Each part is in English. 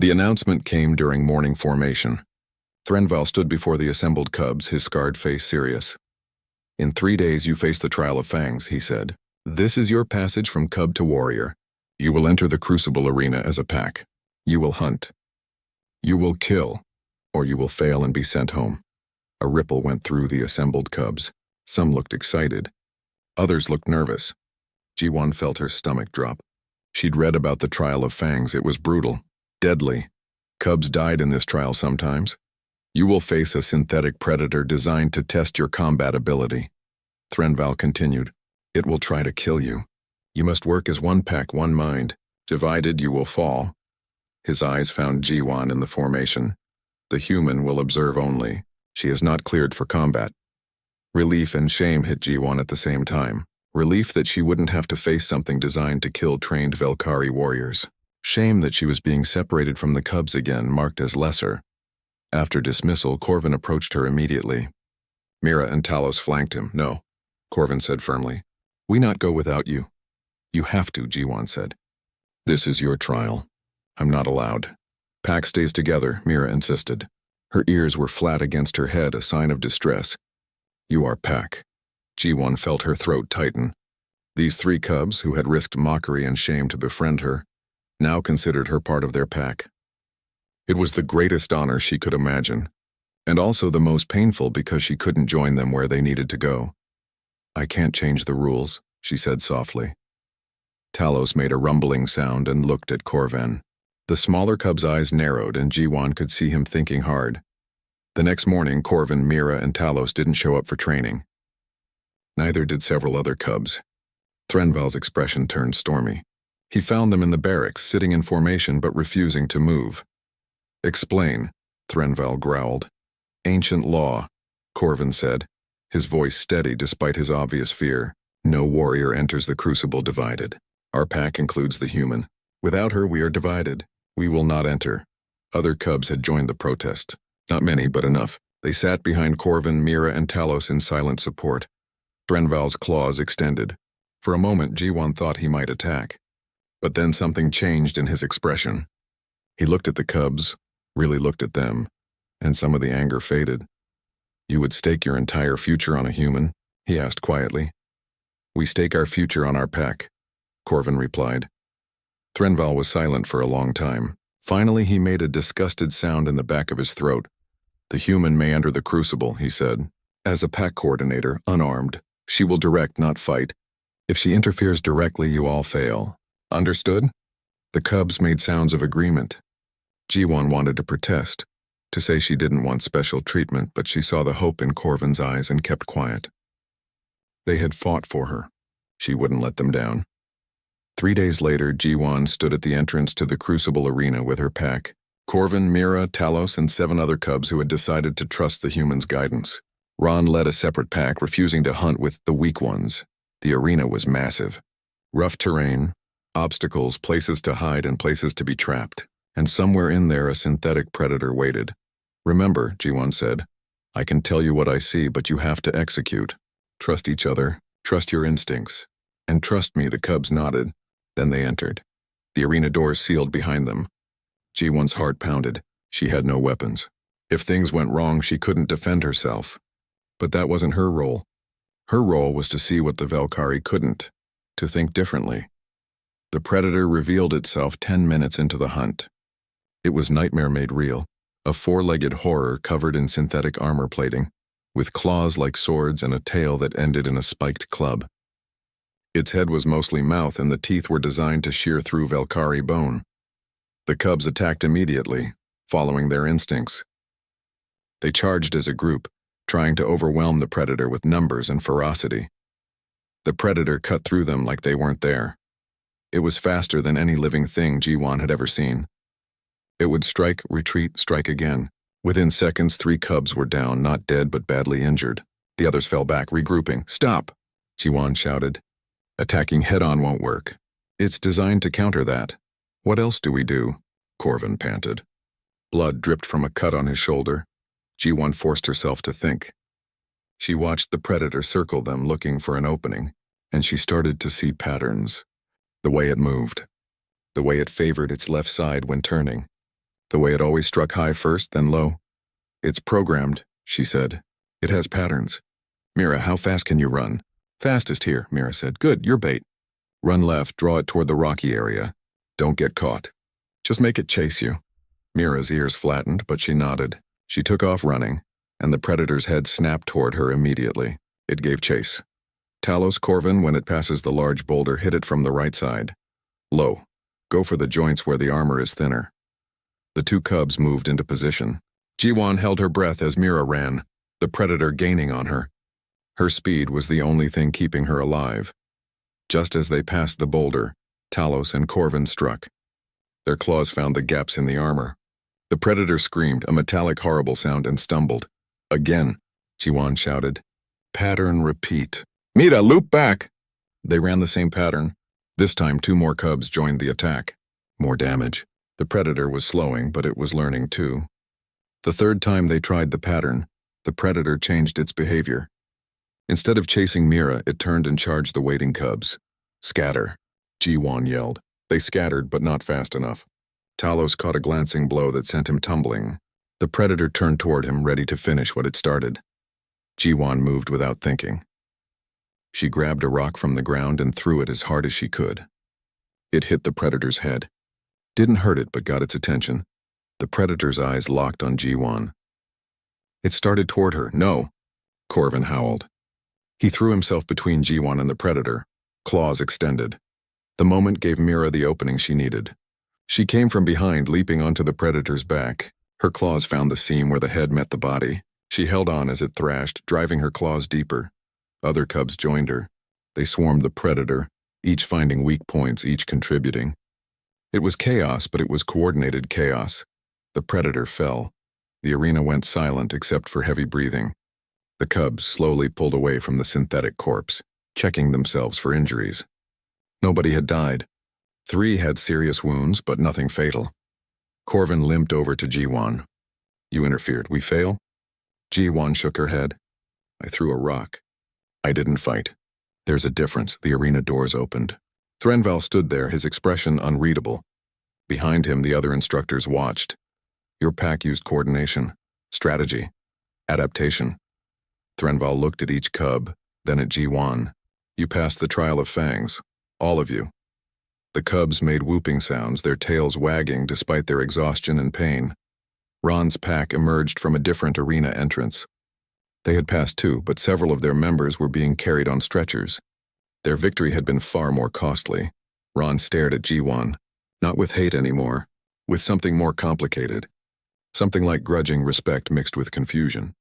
The announcement came during morning formation. Threnval stood before the assembled cubs, his scarred face serious. "In 3 days you face the trial of fangs," he said. "This is your passage from cub to warrior. You will enter the crucible arena as a pack. You will hunt. You will kill, or you will fail and be sent home." A ripple went through the assembled cubs. Some looked excited. Others looked nervous. Ji-won felt her stomach drop. She'd read about the trial of fangs. It was brutal, deadly. Cubs died in this trial sometimes. You will face a synthetic predator designed to test your combat ability. Threnval continued. It will try to kill you. You must work as one pack, one mind. Divided, you will fall. His eyes found Ji-won in the formation. The human will observe only. She is not cleared for combat. Relief and shame hit Ji-won at the same time. Relief that she wouldn't have to face something designed to kill trained Valkyrie warriors. Shame that she was being separated from the cubs again, marked as lesser. After dismissal, Corvin approached her immediately. Mira and Talos flanked him. "No," Corvin said firmly. "We not go without you." "You have to," Ji-won said. "This is your trial. I'm not allowed." "Pack stays together," Mira insisted. Her ears were flat against her head, a sign of distress. "You are pack." Ji-won felt her throat tighten. These 3 cubs, who had risked mockery and shame to befriend her, now considered her part of their pack. It was the greatest honor she could imagine, and also the most painful because she couldn't join them where they needed to go. "I can't change the rules," she said softly. Talos made a rumbling sound and looked at Corvin. The smaller cub's eyes narrowed and Ji-won could see him thinking hard. The next morning, Corvin, Mira, and Talos didn't show up for training. Neither did several other cubs. Threnval's expression turned stormy. He found them in the barracks, sitting in formation but refusing to move. "Explain," Threnval growled. "Ancient law," Corvin said, his voice steady despite his obvious fear. "No warrior enters the crucible divided. Our pack includes the human. Without her, we are divided. We will not enter." Other cubs had joined the protest. Not many, but enough. They sat behind Corvin, Mira, and Talos in silent support. Threnval's claws extended. For a moment, Ji-won thought he might attack. But then something changed in his expression. He looked at the cubs, really looked at them, and some of the anger faded. "You would stake your entire future on a human?" he asked quietly. "We stake our future on our pack," Corvin replied. Threnval was silent for a long time. Finally, he made a disgusted sound in the back of his throat. "The human may enter the crucible," he said. "As a pack coordinator, unarmed, she will direct, not fight. If she interferes directly, you all fail. Understood?" The cubs made sounds of agreement. Ji-won wanted to protest, to say she didn't want special treatment, but she saw the hope in Corvin's eyes and kept quiet. They had fought for her. She wouldn't let them down. 3 days later, Ji-won stood at the entrance to the crucible arena with her pack. Corvin, Mira, Talos, and 7 other cubs who had decided to trust the human's guidance. Ron led a separate pack, refusing to hunt with the weak ones. The arena was massive. Rough terrain, obstacles, places to hide and places to be trapped. And somewhere in there a synthetic predator waited. "Remember," Ji-won said, "I can tell you what I see, but you have to execute. Trust each other, trust your instincts. And trust me," the cubs nodded. Then they entered. The arena doors sealed behind them. Ji-won's heart pounded. She had no weapons. If things went wrong, she couldn't defend herself. But that wasn't her role. Her role was to see what the Valkyrie couldn't, to think differently. The predator revealed itself 10 minutes into the hunt. It was nightmare made real, a 4-legged horror covered in synthetic armor plating, with claws like swords and a tail that ended in a spiked club. Its head was mostly mouth and the teeth were designed to shear through Valkyrie bone. The cubs attacked immediately, following their instincts. They charged as a group, trying to overwhelm the predator with numbers and ferocity. The predator cut through them like they weren't there. It was faster than any living thing Ji-won had ever seen. It would strike, retreat, strike again. Within seconds, 3 cubs were down, not dead but badly injured. The others fell back, regrouping. "Stop!" Ji-won shouted. "Attacking head-on won't work. It's designed to counter that." "What else do we do?" Corvin panted. Blood dripped from a cut on his shoulder. Ji-won forced herself to think. She watched the predator circle them, looking for an opening, and she started to see patterns. The way it moved. The way it favored its left side when turning. the way it always struck high first, then low. It's programmed, she said. It has patterns. Mira, how fast can you run? Fastest here, Mira said. Good, you're bait. Run left, draw it toward the rocky area. Don't get caught. Just make it chase you. Mira's ears flattened, but she nodded. She took off running, and the predator's head snapped toward her immediately. It gave chase. Talos Corvin, when it passes the large boulder, hit it from the right side. Low. Go for the joints where the armor is thinner. The two cubs moved into position. Jiwan held her breath as Mira ran, the predator gaining on her. Her speed was the only thing keeping her alive. Just as they passed the boulder, Talos and Corvin struck. Their claws found the gaps in the armor. The predator screamed, a metallic horrible sound, and stumbled. Again, Jiwan shouted. Pattern repeat. Mira, loop back! They ran the same pattern. This time 2 more cubs joined the attack. More damage. The predator was slowing, but it was learning too. The third time they tried the pattern, the predator changed its behavior. Instead of chasing Mira, it turned and charged the waiting cubs. Scatter, Jiwan yelled. They scattered, but not fast enough. Talos caught a glancing blow that sent him tumbling. The predator turned toward him, ready to finish what it started. Jiwan moved without thinking. She grabbed a rock from the ground and threw it as hard as she could. It hit the predator's head. Didn't hurt it, but got its attention. The predator's eyes locked on Jiwan. It started toward her. No, Corvin howled. He threw himself between Jiwan and the predator, claws extended. The moment gave Mira the opening she needed. She came from behind, leaping onto the predator's back. Her claws found the seam where the head met the body. She held on as it thrashed, driving her claws deeper. Other cubs joined her. They swarmed the predator, each finding weak points, each contributing. It was chaos, but it was coordinated chaos. The predator fell. The arena went silent except for heavy breathing. The cubs slowly pulled away from the synthetic corpse, checking themselves for injuries. Nobody had died. 3 had serious wounds, but nothing fatal. Corvin limped over to Jiwan. You interfered. We fail? Jiwan shook her head. I threw a rock. I didn't fight. There's a difference. The arena doors opened. Threnval stood there, his expression unreadable. Behind him, the other instructors watched. Your pack used coordination, strategy, adaptation. Threnval looked at each cub, then at Jiwan. You passed the trial of fangs, all of you. The cubs made whooping sounds, their tails wagging despite their exhaustion and pain. Ron's pack emerged from a different arena entrance. They had passed too, but several of their members were being carried on stretchers. Their victory had been far more costly. Ron stared at Jiwan, not with hate anymore, with something more complicated. Something like grudging respect mixed with confusion.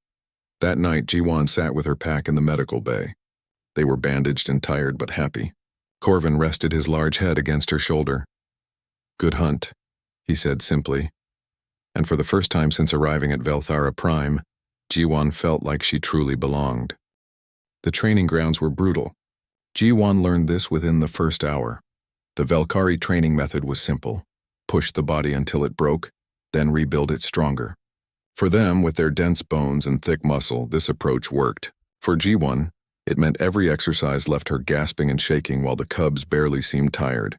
That night, Jiwan sat with her pack in the medical bay. They were bandaged and tired but happy. Corvin rested his large head against her shoulder. Good hunt, he said simply. And for the first time since arriving at Velthara Prime, Jiwan felt like she truly belonged. The training grounds were brutal. Jiwan learned this within the first hour. The Velkari training method was simple. Push the body until it broke, then rebuild it stronger. For them, with their dense bones and thick muscle, this approach worked. For Jiwan, it meant every exercise left her gasping and shaking while the cubs barely seemed tired.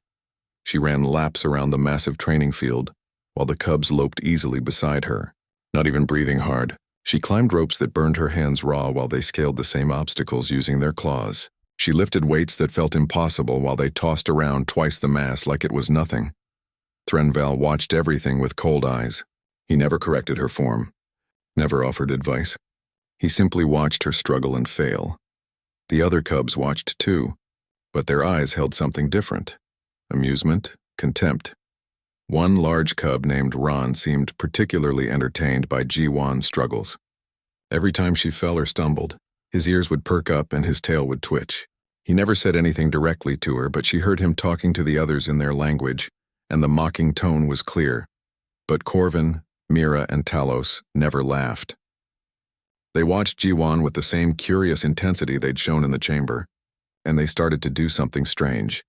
She ran laps around the massive training field, while the cubs loped easily beside her, not even breathing hard. She climbed ropes that burned her hands raw while they scaled the same obstacles using their claws. She lifted weights that felt impossible while they tossed around twice the mass like it was nothing. Threnval watched everything with cold eyes. He never corrected her form, never offered advice. He simply watched her struggle and fail. The other cubs watched too, but their eyes held something different. Amusement, contempt. One large cub named Ron seemed particularly entertained by Jiwan's struggles. Every time she fell or stumbled, his ears would perk up and his tail would twitch. He never said anything directly to her, but she heard him talking to the others in their language, and the mocking tone was clear. But Corvin, Mira, and Talos never laughed. They watched Jiwan with the same curious intensity they'd shown in the chamber, and they started to do something strange.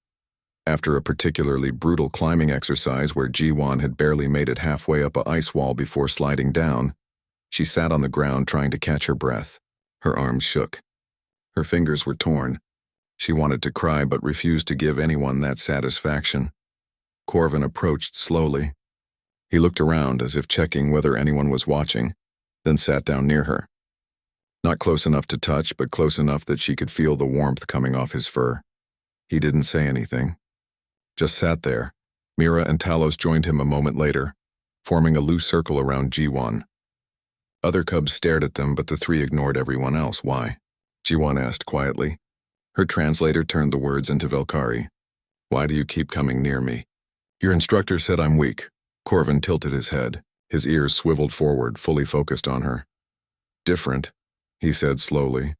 After a particularly brutal climbing exercise where Jiwan had barely made it halfway up an ice wall before sliding down, she sat on the ground trying to catch her breath. Her arms shook. Her fingers were torn. She wanted to cry but refused to give anyone that satisfaction. Corvin approached slowly. He looked around as if checking whether anyone was watching, then sat down near her. Not close enough to touch, but close enough that she could feel the warmth coming off his fur. He didn't say anything. Just sat there. Mira and Talos joined him a moment later, forming a loose circle around G1. Other cubs stared at them, but the three ignored everyone else. Why? G1 asked quietly. Her translator turned the words into Velkari. Why do you keep coming near me? Your instructor said I'm weak. Corvin tilted his head. His ears swiveled forward, fully focused on her. Different, he said slowly,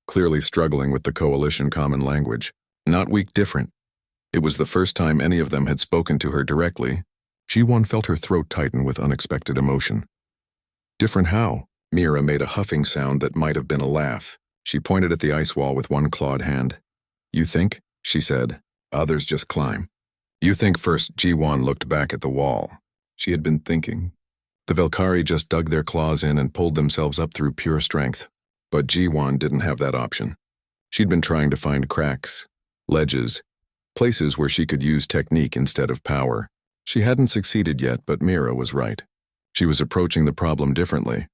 clearly struggling with the coalition common language. Not weak, different. It was the first time any of them had spoken to her directly. G1 felt her throat tighten with unexpected emotion. Different how? Mira made a huffing sound that might have been a laugh. She pointed at the ice wall with one clawed hand. You think? She said. Others just climb. You think first. G1 looked back at the wall. She had been thinking. The Velkari just dug their claws in and pulled themselves up through pure strength. But G1 didn't have that option. She'd been trying to find cracks, ledges, places where she could use technique instead of power. She hadn't succeeded yet, but Mira was right. She was approaching the problem differently.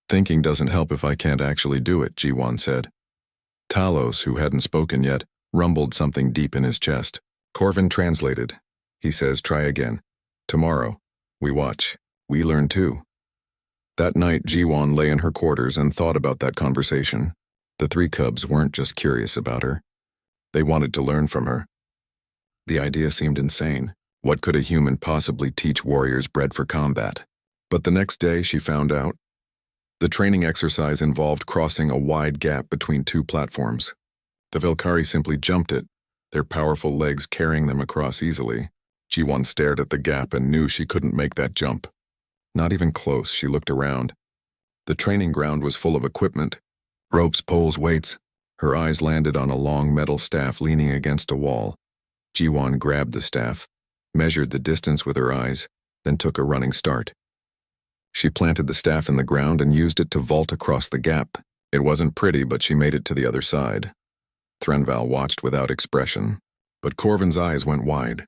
Thinking doesn't help if I can't actually do it, G1 said. Talos, who hadn't spoken yet, rumbled something deep in his chest. Corvin translated. He says, try again. Tomorrow. We watch. We learn too. That night, G1 lay in her quarters and thought about that conversation. The three cubs weren't just curious about her. They wanted to learn from her. The idea seemed insane. What could a human possibly teach warriors bred for combat? But the next day, she found out. The training exercise involved crossing a wide gap between two platforms. The Velkari simply jumped it, their powerful legs carrying them across easily. G1 stared at the gap and knew she couldn't make that jump. Not even close. She looked around. The training ground was full of equipment. Ropes, poles, weights. Her eyes landed on a long metal staff leaning against a wall. G1 grabbed the staff, measured the distance with her eyes, then took a running start. She planted the staff in the ground and used it to vault across the gap. It wasn't pretty, but she made it to the other side. Threnval watched without expression, but Corvin's eyes went wide.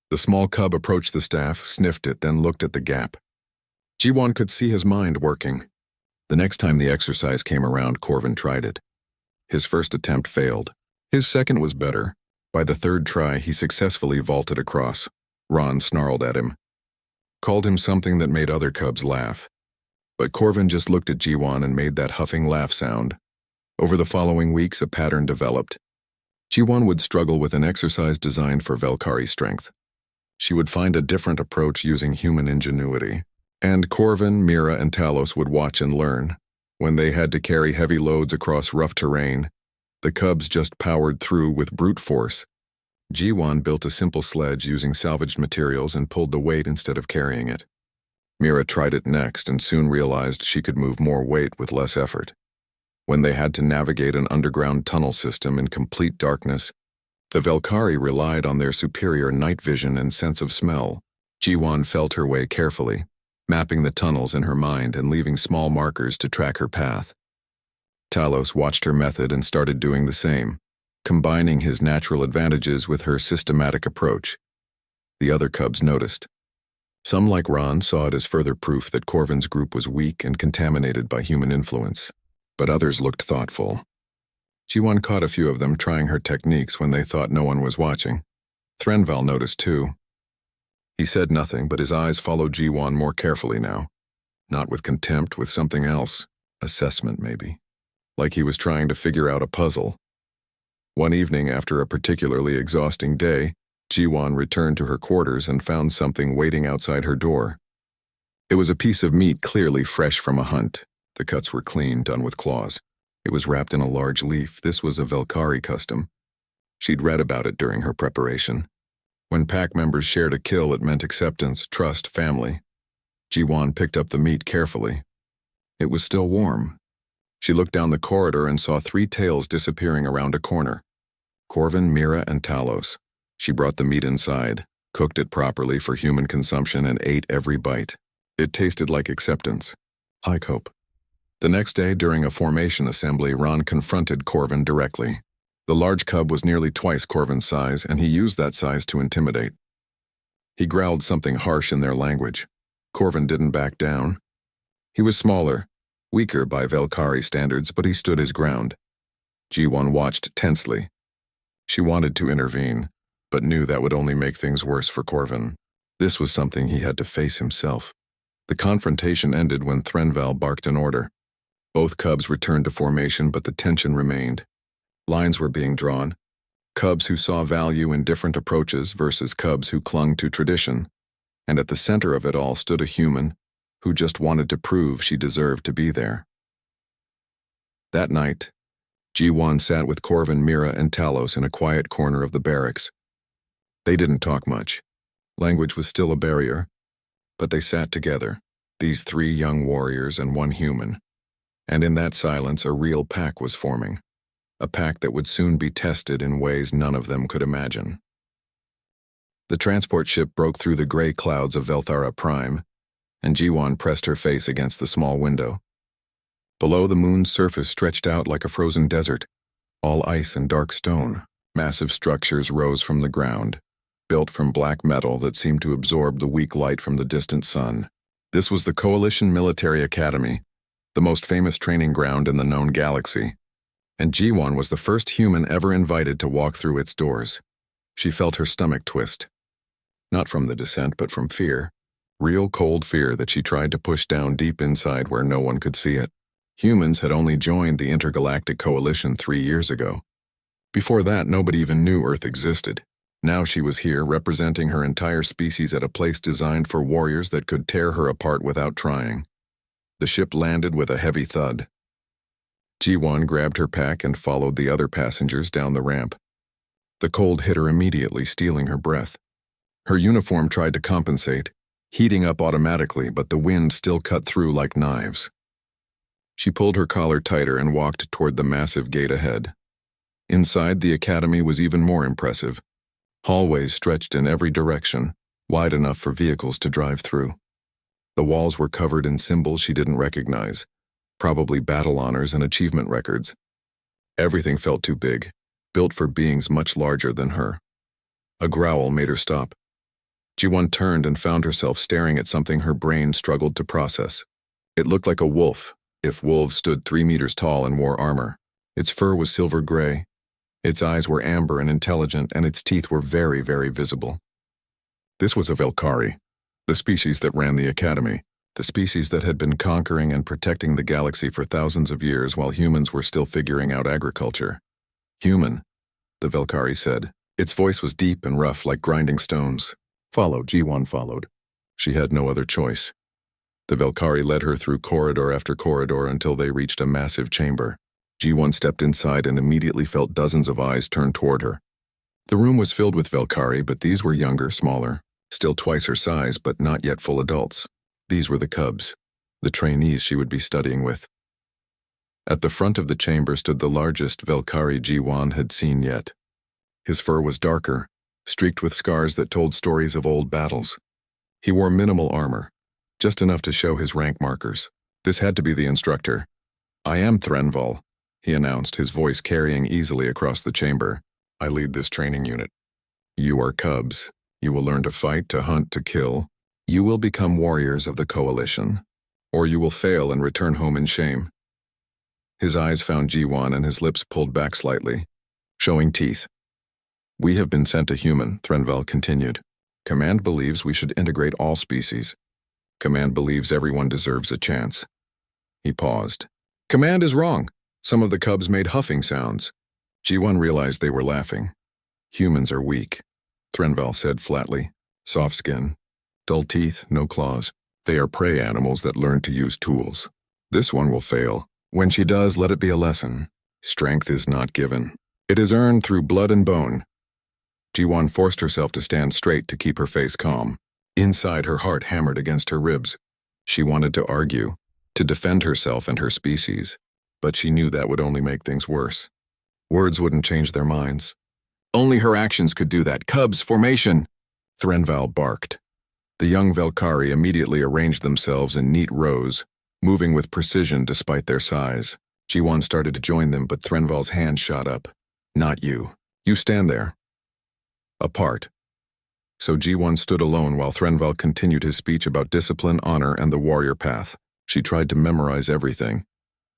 The small cub approached the staff, sniffed it, then looked at the gap. G1 could see his mind working. The next time the exercise came around, Corvin tried it. His first attempt failed. His second was better. By the third try, he successfully vaulted across. Ron snarled at him, called him something that made other cubs laugh. But Corvin just looked at G1 and made that huffing laugh sound. Over the following weeks, a pattern developed. G1 would struggle with an exercise designed for Velkari strength. She would find a different approach using human ingenuity. And Corvin, Mira, and Talos would watch and learn. When they had to carry heavy loads across rough terrain, the cubs just powered through with brute force. G1 built a simple sledge using salvaged materials and pulled the weight instead of carrying it. Mira tried it next and soon realized she could move more weight with less effort. When they had to navigate an underground tunnel system in complete darkness, the Velkari relied on their superior night vision and sense of smell. G1 felt her way carefully, mapping the tunnels in her mind and leaving small markers to track her path. Talos watched her method and started doing the same, combining his natural advantages with her systematic approach. The other cubs noticed. Some, like Ron, saw it as further proof that Corvin's group was weak and contaminated by human influence, but others looked thoughtful. G1 caught a few of them trying her techniques when they thought no one was watching. Threnval noticed too. He said nothing, but his eyes followed G1 more carefully now. Not with contempt, with something else. Assessment, maybe. Like he was trying to figure out a puzzle. One evening, after a particularly exhausting day, G1 returned to her quarters and found something waiting outside her door. It was a piece of meat clearly fresh from a hunt. The cuts were clean, done with claws. It was wrapped in a large leaf. This was a Velkari custom. She'd read about it during her preparation. When pack members shared a kill, it meant acceptance, trust, family. G1 picked up the meat carefully. It was still warm. She looked down the corridor and saw 3 tails disappearing around a corner. Corvin, Mira, and Talos. She brought the meat inside, cooked it properly for human consumption, and ate every bite. It tasted like acceptance. Like hope. The next day, during a formation assembly, Ron confronted Corvin directly. The large cub was nearly twice Corvin's size, and he used that size to intimidate. He growled something harsh in their language. Corvin didn't back down. He was smaller, weaker by Velkari standards, but he stood his ground. G1 watched tensely. She wanted to intervene, but knew that would only make things worse for Corvin. This was something he had to face himself. The confrontation ended when Threnval barked an order. Both cubs returned to formation, but the tension remained. Lines were being drawn. Cubs who saw value in different approaches versus cubs who clung to tradition. And at the center of it all stood a human who just wanted to prove she deserved to be there. That night, G1 sat with Corvin, Mira, and Talos in a quiet corner of the barracks. They didn't talk much. Language was still a barrier, but they sat together, these 3 young warriors and 1 human. And in that silence, a real pack was forming. A pack that would soon be tested in ways none of them could imagine. The transport ship broke through the gray clouds of Velthara Prime, and G1 pressed her face against the small window. Below, the moon's surface stretched out like a frozen desert, all ice and dark stone. Massive structures rose from the ground, built from black metal that seemed to absorb the weak light from the distant sun. This was the Coalition Military Academy, the most famous training ground in the known galaxy, and G1 was the first human ever invited to walk through its doors. She felt her stomach twist. Not from the descent, but from fear. Real cold fear that she tried to push down deep inside where no one could see it. Humans had only joined the Intergalactic Coalition 3 years ago. Before that, nobody even knew Earth existed. Now she was here, representing her entire species at a place designed for warriors that could tear her apart without trying. The ship landed with a heavy thud. G1 grabbed her pack and followed the other passengers down the ramp. The cold hit her immediately, stealing her breath. Her uniform tried to compensate, heating up automatically, but the wind still cut through like knives. She pulled her collar tighter and walked toward the massive gate ahead. Inside, the academy was even more impressive. Hallways stretched in every direction, wide enough for vehicles to drive through. The walls were covered in symbols she didn't recognize, probably battle honors and achievement records. Everything felt too big, built for beings much larger than her. A growl made her stop. G1 turned and found herself staring at something her brain struggled to process. It looked like a wolf, if wolves stood 3 meters tall and wore armor. Its fur was silver gray. Its eyes were amber and intelligent, and its teeth were very, very visible. This was a Velkari, the species that ran the academy, the species that had been conquering and protecting the galaxy for thousands of years while humans were still figuring out agriculture. Human, the Velkari said. Its voice was deep and rough like grinding stones. Follow, G1 followed. She had no other choice. The Velkari led her through corridor after corridor until they reached a massive chamber. G1 stepped inside and immediately felt dozens of eyes turn toward her. The room was filled with Velkari, but these were younger, smaller, still twice her size, but not yet full adults. These were the cubs, the trainees she would be studying with. At the front of the chamber stood the largest Velkari G1 had seen yet. His fur was darker, streaked with scars that told stories of old battles. He wore minimal armor, just enough to show his rank markers. This had to be the instructor. "I am Threnval," he announced, his voice carrying easily across the chamber. "I lead this training unit. You are cubs. You will learn to fight, to hunt, to kill. You will become warriors of the Coalition, or you will fail and return home in shame." His eyes found G1 and his lips pulled back slightly, showing teeth. "We have been sent a human," Threnval continued. "Command believes we should integrate all species. Command believes everyone deserves a chance." He paused. "Command is wrong." Some of the cubs made huffing sounds. G1 realized they were laughing. "Humans are weak," Threnval said flatly. "Soft skin, dull teeth, no claws. They are prey animals that learn to use tools. This one will fail. When she does, let it be a lesson. Strength is not given. It is earned through blood and bone." G1 forced herself to stand straight to keep her face calm. Inside, her heart hammered against her ribs. She wanted to argue, to defend herself and her species, but she knew that would only make things worse. Words wouldn't change their minds. Only her actions could do that. "Cubs, formation!" Threnval barked. The young Velkari immediately arranged themselves in neat rows, moving with precision despite their size. G1 started to join them, but Threnval's hand shot up. "Not you. You stand there." Apart. So G1 stood alone while Threnval continued his speech about discipline, honor, and the warrior path. She tried to memorize everything,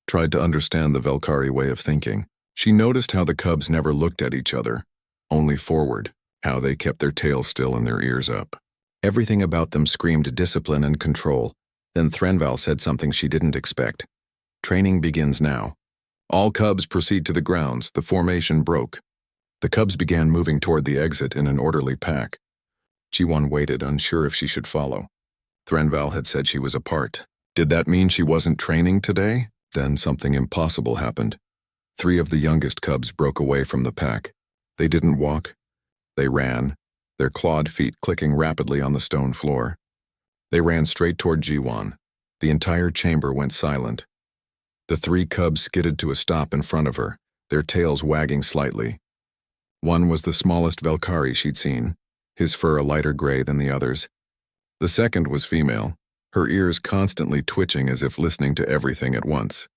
tried to understand the Velkari way of thinking. She noticed how the cubs never looked at each other, only forward, how they kept their tails still and their ears up. Everything about them screamed discipline and control. Then Threnval said something she didn't expect. Training begins now. All cubs proceed to the grounds. The formation broke. The cubs began moving toward the exit in an orderly pack. G1 waited, unsure if she should follow. Threnval had said she was apart. Did that mean she wasn't training today? Then something impossible happened. 3 of the youngest cubs broke away from the pack. They didn't walk. They ran, their clawed feet clicking rapidly on the stone floor. They ran straight toward G1. The entire chamber went silent. The 3 cubs skidded to a stop in front of her, their tails wagging slightly. One was the smallest Velkari she'd seen, his fur a lighter gray than the others. The second was female, her ears constantly twitching as if listening to everything at once.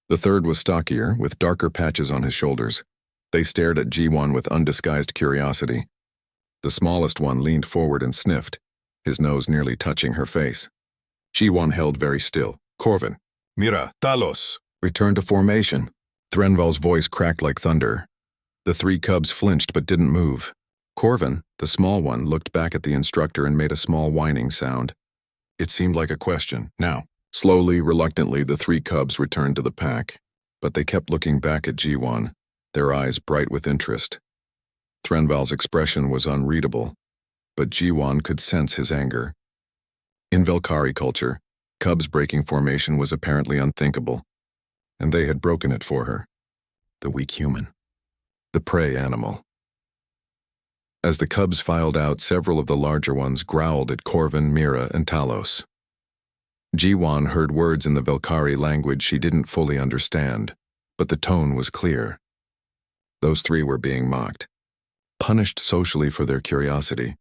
The third was stockier, with darker patches on his shoulders. They stared at G1 with undisguised curiosity. The smallest one leaned forward and sniffed, his nose nearly touching her face. G1 held very still. Corvin, Mira, Talos, return to formation. Threnval's voice cracked like thunder. The 3 cubs flinched but didn't move. Corvin, the small one, looked back at the instructor and made a small whining sound. It seemed like a question. Now, slowly, reluctantly, the 3 cubs returned to the pack, but they kept looking back at G1, their eyes bright with interest. Threnval's expression was unreadable, but G1 could sense his anger. In Velkari culture, cubs breaking formation was apparently unthinkable, and they had broken it for her. The weak human. The prey animal. As the cubs filed out, several of the larger ones growled at Corvin, Mira, and Talos. G1 heard words in the Velkari language she didn't fully understand, but the tone was clear. Those 3 were being mocked. Punished socially for their curiosity,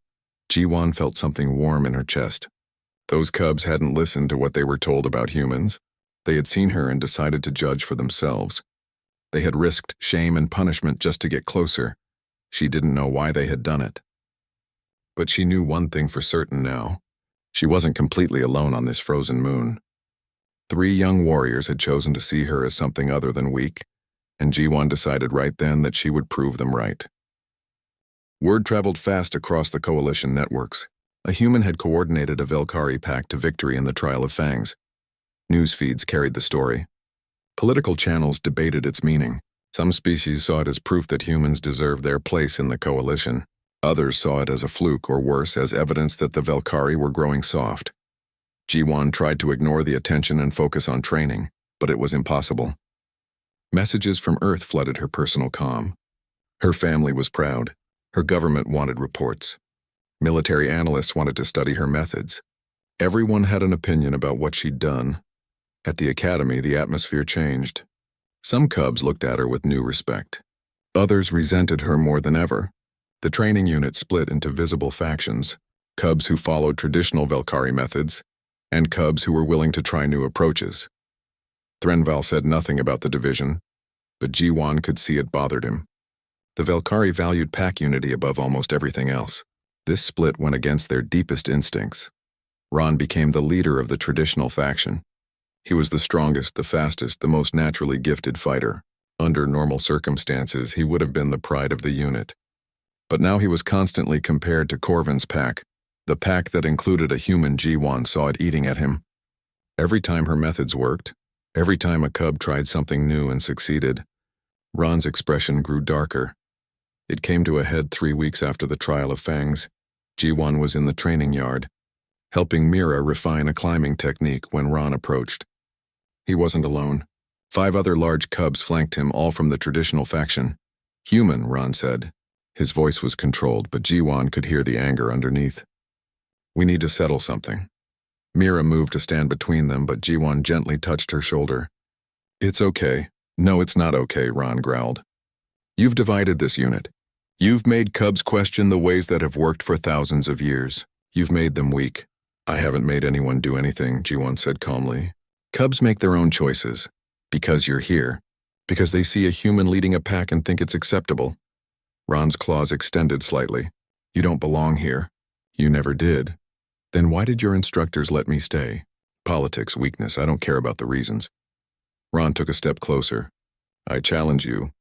G1 felt something warm in her chest. Those cubs hadn't listened to what they were told about humans. They had seen her and decided to judge for themselves. They had risked shame and punishment just to get closer. She didn't know why they had done it. But she knew one thing for certain now. She wasn't completely alone on this frozen moon. 3 young warriors had chosen to see her as something other than weak, and G1 decided right then that she would prove them right. Word traveled fast across the coalition networks. A human had coordinated a Velkari pact to victory in the Trial of Fangs. News feeds carried the story. Political channels debated its meaning. Some species saw it as proof that humans deserved their place in the coalition. Others saw it as a fluke, or worse, as evidence that the Velkari were growing soft. G1 tried to ignore the attention and focus on training, but it was impossible. Messages from Earth flooded her personal comm. Her family was proud. Her government wanted reports. Military analysts wanted to study her methods. Everyone had an opinion about what she'd done. At the academy, the atmosphere changed. Some cubs looked at her with new respect. Others resented her more than ever. The training unit split into visible factions, cubs who followed traditional Velkari methods, and cubs who were willing to try new approaches. Threnval said nothing about the division, but G1 could see it bothered him. The Velkari valued pack unity above almost everything else. This split went against their deepest instincts. Ron became the leader of the traditional faction. He was the strongest, the fastest, the most naturally gifted fighter. Under normal circumstances, he would have been the pride of the unit. But now he was constantly compared to Corvin's pack, the pack that included a human. G1 saw it eating at him. Every time her methods worked, every time a cub tried something new and succeeded, Ron's expression grew darker. It came to a head 3 weeks after the Trial of Fangs. G1 was in the training yard, helping Mira refine a climbing technique when Ron approached. He wasn't alone. 5 other large cubs flanked him, all from the traditional faction. Human, Ron said. His voice was controlled, but G1 could hear the anger underneath. We need to settle something. Mira moved to stand between them, but G1 gently touched her shoulder. It's okay. No, it's not okay, Ron growled. You've divided this unit. You've made cubs question the ways that have worked for thousands of years. You've made them weak. I haven't made anyone do anything, G1 said calmly. Cubs make their own choices. Because you're here. Because they see a human leading a pack and think it's acceptable. Ron's claws extended slightly. You don't belong here. You never did. Then why did your instructors let me stay? Politics, weakness, I don't care about the reasons. Ron took a step closer. I challenge you.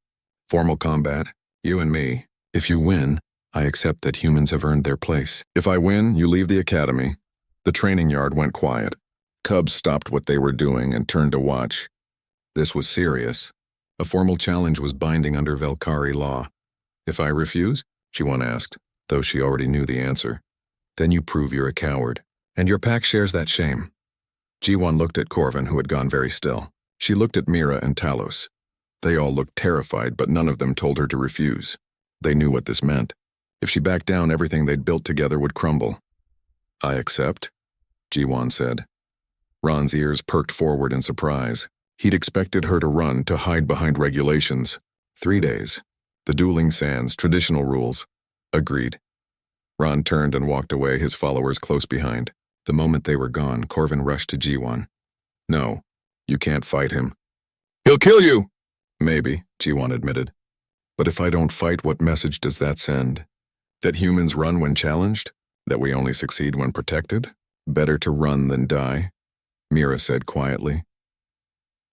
Formal combat, you and me. If you win, I accept that humans have earned their place. If I win, you leave the academy. The training yard went quiet. Cubs stopped what they were doing and turned to watch. This was serious. A formal challenge was binding under Velkari law. If I refuse? G1 asked, though she already knew the answer. Then you prove you're a coward. And your pack shares that shame. G1 looked at Corvin, who had gone very still. She looked at Mira and Talos. They all looked terrified, but none of them told her to refuse. They knew what this meant. If she backed down, everything they'd built together would crumble. I accept, G1 said. Ron's ears perked forward in surprise. He'd expected her to run, to hide behind regulations. 3 days. The dueling sands, traditional rules. Agreed. Ron turned and walked away, his followers close behind. The moment they were gone, Corvin rushed to G1. No, you can't fight him. He'll kill you! Maybe, G1 admitted. But if I don't fight, what message does that send? That humans run when challenged? That we only succeed when protected? Better to run than die, Mira said quietly.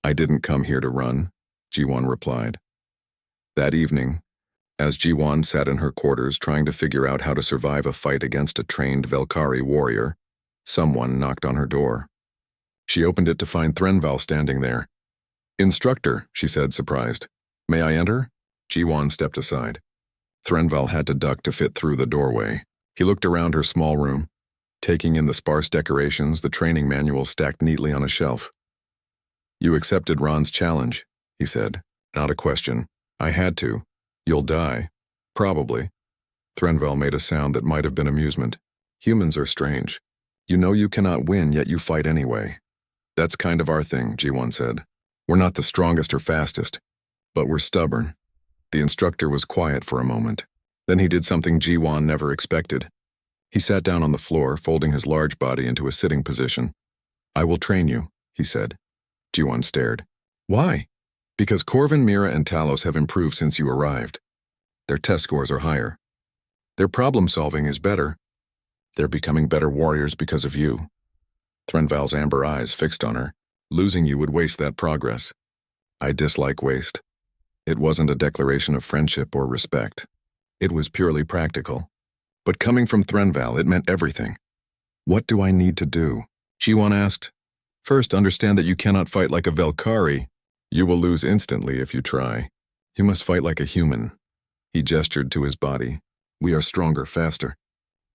I didn't come here to run, G1 replied. That evening, as G1 sat in her quarters trying to figure out how to survive a fight against a trained Velkari warrior, someone knocked on her door. She opened it to find Threnval standing there. Instructor, she said, surprised. May I enter? G1 stepped aside. Threnval had to duck to fit through the doorway. He looked around her small room, taking in the sparse decorations, the training manual stacked neatly on a shelf. You accepted Ron's challenge, he said. Not a question. I had to. You'll die. Probably. Threnval made a sound that might have been amusement. Humans are strange. You know you cannot win, yet you fight anyway. That's kind of our thing, G1 said. We're not the strongest or fastest, but we're stubborn. The instructor was quiet for a moment. Then he did something G1 never expected. He sat down on the floor, folding his large body into a sitting position. I will train you, he said. G1 stared. Why? Because Corvin, Mira, and Talos have improved since you arrived. Their test scores are higher. Their problem-solving is better. They're becoming better warriors because of you. Threnval's amber eyes fixed on her. Losing you would waste that progress. I dislike waste. It wasn't a declaration of friendship or respect. It was purely practical. But coming from Threnval, it meant everything. What do I need to do? G1 asked. First, understand that you cannot fight like a Velkari. You will lose instantly if you try. You must fight like a human. He gestured to his body. We are stronger, faster.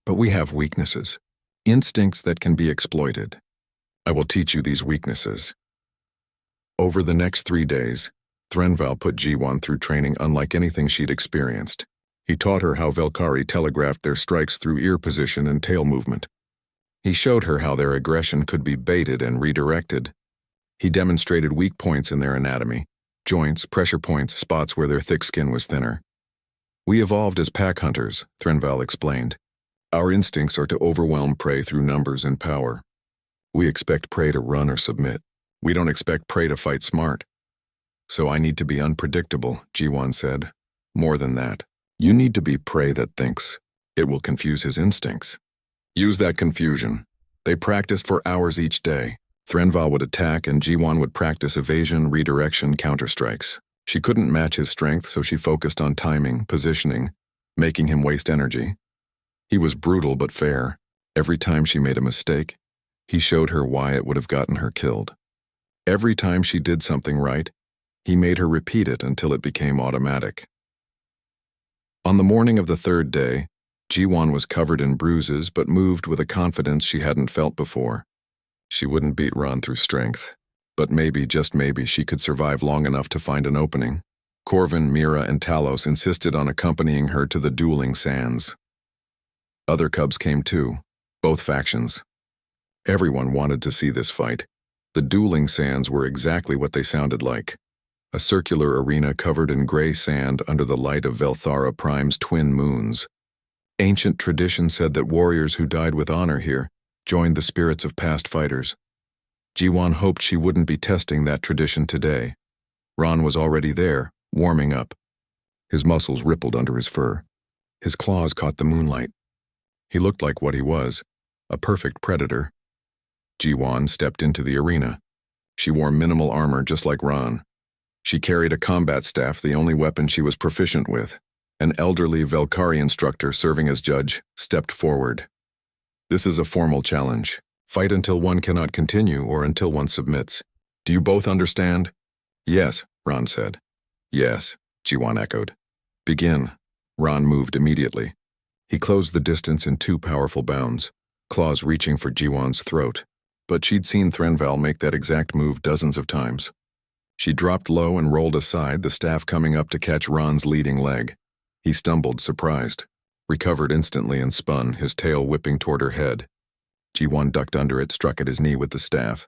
But we have weaknesses. Instincts that can be exploited. I will teach you these weaknesses. Over the next 3 days, Threnval put G1 through training unlike anything she'd experienced. He taught her how Velkari telegraphed their strikes through ear position and tail movement. He showed her how their aggression could be baited and redirected. He demonstrated weak points in their anatomy, joints, pressure points, spots where their thick skin was thinner. We evolved as pack hunters, Threnval explained. Our instincts are to overwhelm prey through numbers and power. We expect prey to run or submit. We don't expect prey to fight smart. So I need to be unpredictable, G1 said. More than that, you need to be prey that thinks. It will confuse his instincts. Use that confusion. They practiced for hours each day. Threnval would attack and G1 would practice evasion, redirection, counterstrikes. She couldn't match his strength, so she focused on timing, positioning, making him waste energy. He was brutal but fair. Every time she made a mistake, he showed her why it would have gotten her killed. Every time she did something right, he made her repeat it until it became automatic. On the morning of the 3rd day, G1 was covered in bruises but moved with a confidence she hadn't felt before. She wouldn't beat Ron through strength, but maybe, just maybe, she could survive long enough to find an opening. Corvin, Mira, and Talos insisted on accompanying her to the dueling sands. Other cubs came too, both factions. Everyone wanted to see this fight. The dueling sands were exactly what they sounded like. A circular arena covered in gray sand under the light of Velthara Prime's twin moons. Ancient tradition said that warriors who died with honor here joined the spirits of past fighters. G1 hoped she wouldn't be testing that tradition today. Ron was already there, warming up. His muscles rippled under his fur. His claws caught the moonlight, He looked like what he was, a perfect predator. Ji-won stepped into the arena. She wore minimal armor just like Ron. She carried a combat staff, the only weapon she was proficient with. An elderly Velkari instructor serving as judge stepped forward. This is a formal challenge. Fight until one cannot continue or until one submits. Do you both understand? Yes, Ron said. Yes, Ji-won echoed. Begin. Ron moved immediately. He closed the distance in 2 powerful bounds, claws reaching for Ji-won's throat. But she'd seen Threnval make that exact move dozens of times. She dropped low and rolled aside, the staff coming up to catch Ron's leading leg. He stumbled, surprised, recovered instantly and spun, his tail whipping toward her head. Ji-won ducked under it, struck at his knee with the staff.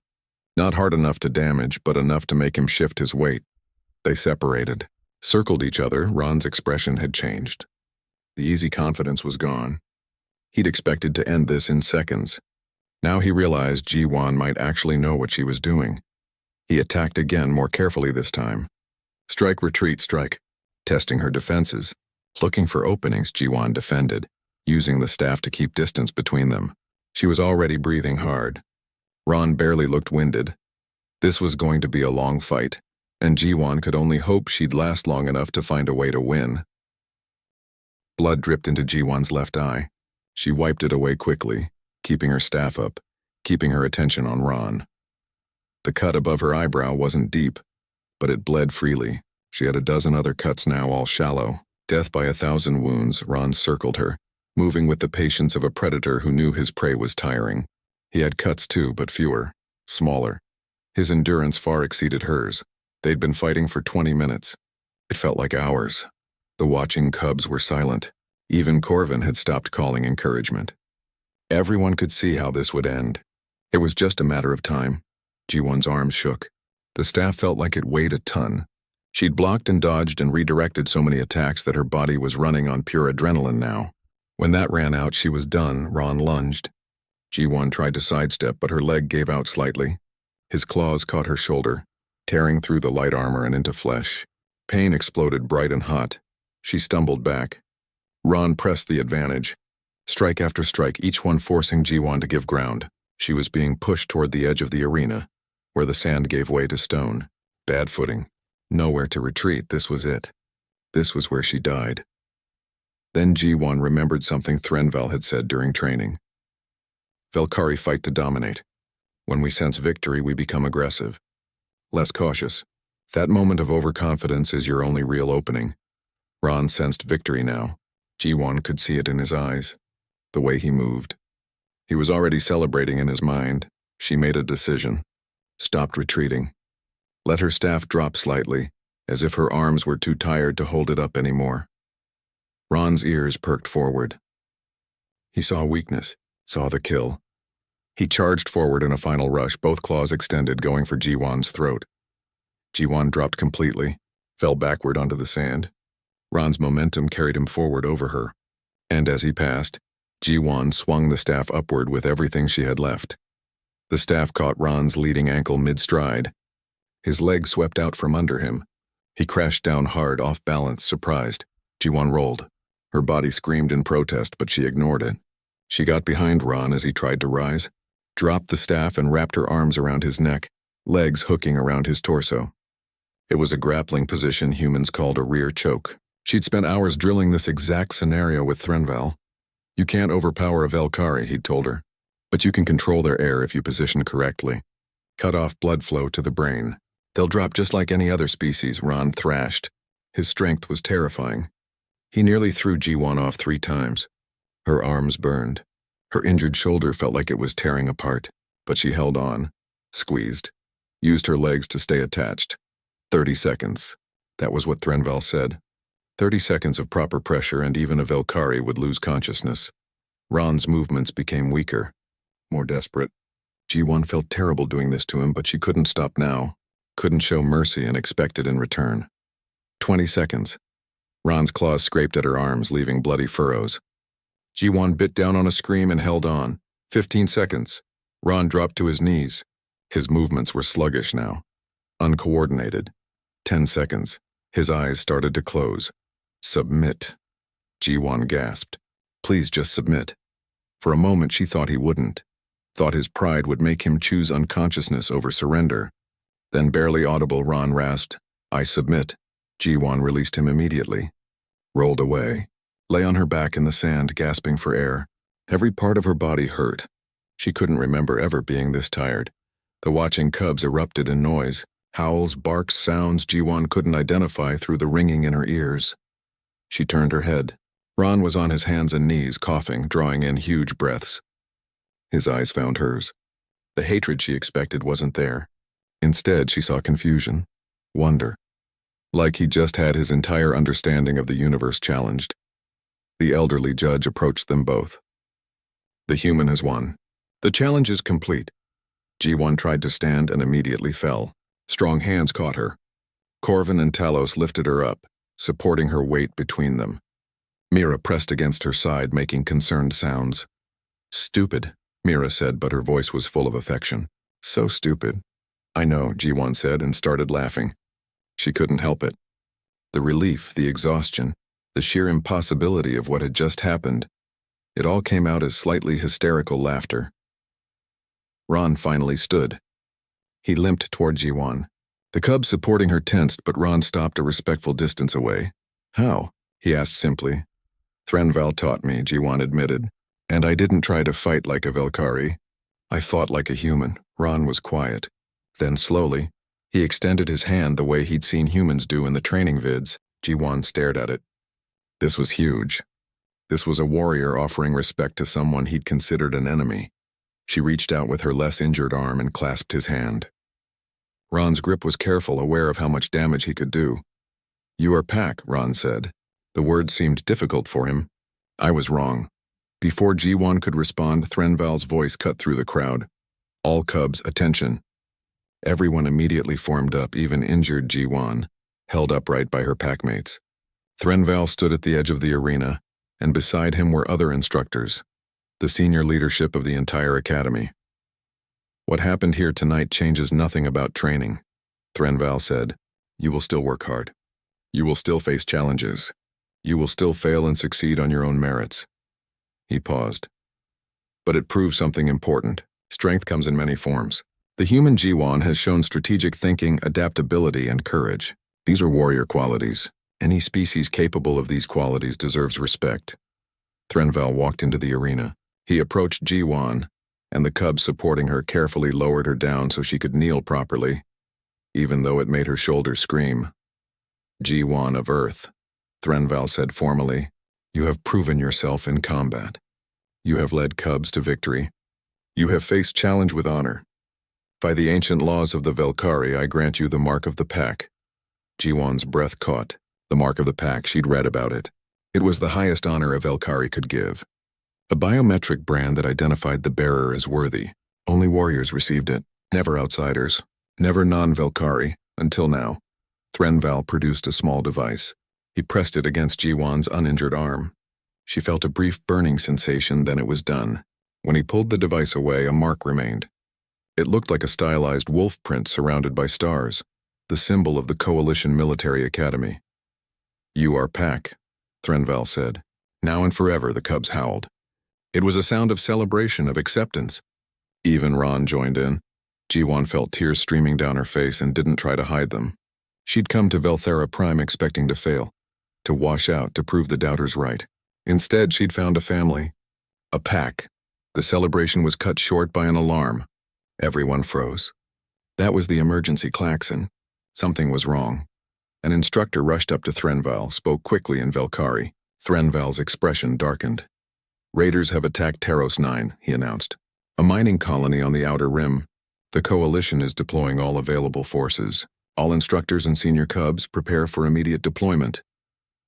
Not hard enough to damage, but enough to make him shift his weight. They separated, circled each other. Ron's expression had changed. The easy confidence was gone. He'd expected to end this in seconds. Now he realized Ji-won might actually know what she was doing. He attacked again, more carefully this time. Strike, retreat, strike. Testing her defenses. Looking for openings, Ji-won defended, using the staff to keep distance between them. She was already breathing hard. Ron barely looked winded. This was going to be a long fight, and Ji-won could only hope she'd last long enough to find a way to win. Blood dripped into Ji-won's left eye. She wiped it away quickly, keeping her staff up, keeping her attention on Ron. The cut above her eyebrow wasn't deep, but it bled freely. She had a dozen other cuts now, all shallow. Death by 1,000 wounds. Ron circled her, moving with the patience of a predator who knew his prey was tiring. He had cuts too, but fewer, smaller. His endurance far exceeded hers. They'd been fighting for 20 minutes. It felt like hours. The watching cubs were silent. Even Corvin had stopped calling encouragement. Everyone could see how this would end. It was just a matter of time. Ji-won's arms shook. The staff felt like it weighed a ton. She'd blocked and dodged and redirected so many attacks that her body was running on pure adrenaline now. When that ran out, she was done. Ron lunged. Ji-won tried to sidestep, but her leg gave out slightly. His claws caught her shoulder, tearing through the light armor and into flesh. Pain exploded bright and hot. She stumbled back. Ron pressed the advantage. Strike after strike, each one forcing Ji-won to give ground. She was being pushed toward the edge of the arena, where the sand gave way to stone. Bad footing. Nowhere to retreat. This was it. This was where she died. Then Ji-won remembered something Threnval had said during training. Velkari fight to dominate. When we sense victory, we become aggressive. Less cautious. That moment of overconfidence is your only real opening. Ron sensed victory now. Ji-won could see it in his eyes. The way he moved. He was already celebrating in his mind. She made a decision. Stopped retreating. Let her staff drop slightly, as if her arms were too tired to hold it up anymore. Ron's ears perked forward. He saw weakness, saw the kill. He charged forward in a final rush, both claws extended, going for Ji-won's throat. Ji-won dropped completely, fell backward onto the sand. Ron's momentum carried him forward over her, and as he passed, Ji-won swung the staff upward with everything she had left. The staff caught Ron's leading ankle mid-stride. His leg swept out from under him. He crashed down hard, off balance, surprised. Ji-won rolled. Her body screamed in protest, but she ignored it. She got behind Ron as he tried to rise, dropped the staff and wrapped her arms around his neck, legs hooking around his torso. It was a grappling position humans called a rear choke. She'd spent hours drilling this exact scenario with Threnval. You can't overpower a Velkari, he'd told her, but you can control their air if you position correctly. Cut off blood flow to the brain. They'll drop just like any other species, Ron thrashed. His strength was terrifying. He nearly threw Ji-won off 3 times. Her arms burned. Her injured shoulder felt like it was tearing apart, but she held on, squeezed, used her legs to stay attached. 30 seconds. That was what Threnval said. 30 seconds of proper pressure and even a Velkari would lose consciousness. Ron's movements became weaker, more desperate. Ji-won felt terrible doing this to him, but she couldn't stop now. Couldn't show mercy and expect it in return. 20 seconds. Ron's claws scraped at her arms, leaving bloody furrows. Ji-won bit down on a scream and held on. 15 seconds. Ron dropped to his knees. His movements were sluggish now, uncoordinated. 10 seconds. His eyes started to close. Submit. Ji-won gasped. Please just submit. For a moment she thought he wouldn't, thought his pride would make him choose unconsciousness over surrender. Then barely audible Ron rasped, "I submit." Ji-won released him immediately. Rolled away. Lay on her back in the sand, gasping for air. Every part of her body hurt. She couldn't remember ever being this tired. The watching cubs erupted in noise. Howls, barks, sounds Ji-won couldn't identify through the ringing in her ears. She turned her head. Ron was on his hands and knees, coughing, drawing in huge breaths. His eyes found hers. The hatred she expected wasn't there. Instead, she saw confusion, wonder. Like he just had his entire understanding of the universe challenged. The elderly judge approached them both. "The human has won. The challenge is complete." Ji-won tried to stand and immediately fell. Strong hands caught her. Corvin and Talos lifted her up, supporting her weight between them. Mira pressed against her side, making concerned sounds. "Stupid," Mira said, but her voice was full of affection. "So stupid." "I know," Ji-won said and started laughing. She couldn't help it. The relief, the exhaustion, the sheer impossibility of what had just happened, it all came out as slightly hysterical laughter. Ron finally stood. He limped toward Ji-won. The cubs supporting her tensed, but Ron stopped a respectful distance away. "How?" he asked simply. "Threnval taught me," Ji-won admitted. "And I didn't try to fight like a Velkari. I fought like a human." Ron was quiet. Then slowly, he extended his hand the way he'd seen humans do in the training vids. Ji-won stared at it. This was huge. This was a warrior offering respect to someone he'd considered an enemy. She reached out with her less injured arm and clasped his hand. Ron's grip was careful, aware of how much damage he could do. "You are Pack," Ron said. The word seemed difficult for him. "I was wrong." Before Ji-won could respond, Threnval's voice cut through the crowd. "All cubs, attention." Everyone immediately formed up, even injured Ji-won, held upright by her packmates. Threnval stood at the edge of the arena, and beside him were other instructors, the senior leadership of the entire academy. "What happened here tonight changes nothing about training," Threnval said. "You will still work hard. You will still face challenges. You will still fail and succeed on your own merits." He paused. "But it proves something important. Strength comes in many forms. The human Ji-won has shown strategic thinking, adaptability, and courage. These are warrior qualities. Any species capable of these qualities deserves respect." Threnval walked into the arena. He approached Ji-won, and the cubs supporting her carefully lowered her down so she could kneel properly, even though it made her shoulders scream. "Ji-won of Earth," Threnval said formally, "you have proven yourself in combat. You have led cubs to victory. You have faced challenge with honor. By the ancient laws of the Velkari, I grant you the Mark of the Pack." Ji-won's breath caught. The Mark of the Pack, she'd read about it. It was the highest honor a Velkari could give. A biometric brand that identified the bearer as worthy. Only warriors received it, never outsiders, never non-Velkari, until now. Threnval produced a small device. He pressed it against Ji-won's uninjured arm. She felt a brief burning sensation, then it was done. When he pulled the device away, a mark remained. It looked like a stylized wolf print surrounded by stars, the symbol of the Coalition Military Academy. "You are Pack," Threnval said. Now and forever, the cubs howled. It was a sound of celebration, of acceptance. Even Ron joined in. Ji-won felt tears streaming down her face and didn't try to hide them. She'd come to Velthera Prime expecting to fail, to wash out, to prove the doubters right. Instead, she'd found a family, a pack. The celebration was cut short by an alarm. Everyone froze. That was the emergency klaxon. Something was wrong. An instructor rushed up to Threnval, spoke quickly in Velkari. Threnval's expression darkened. "Raiders have attacked Taros 9, he announced. "A mining colony on the outer rim. The Coalition is deploying all available forces. All instructors and senior cubs prepare for immediate deployment."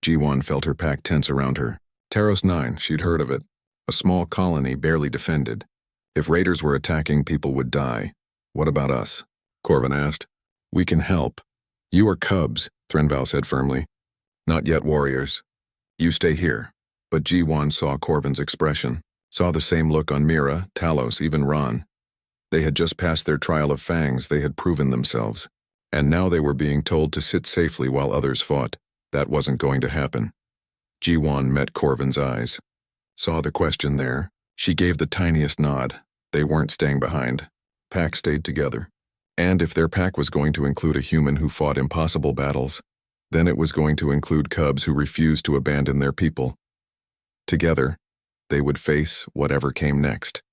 Ji-won felt her pack tense around her. Taros 9, she'd heard of it. A small colony barely defended. If raiders were attacking, people would die. "What about us?" Corvin asked. "We can help." "You are cubs," Threnval said firmly. "Not yet warriors. You stay here." But Ji-won saw Corvin's expression, saw the same look on Mira, Talos, even Ron. They had just passed their trial of fangs, they had proven themselves. And now they were being told to sit safely while others fought. That wasn't going to happen. Ji-won met Corvin's eyes. Saw the question there. She gave the tiniest nod. They weren't staying behind. Pack stayed together. And if their pack was going to include a human who fought impossible battles, then it was going to include cubs who refused to abandon their people. Together, they would face whatever came next.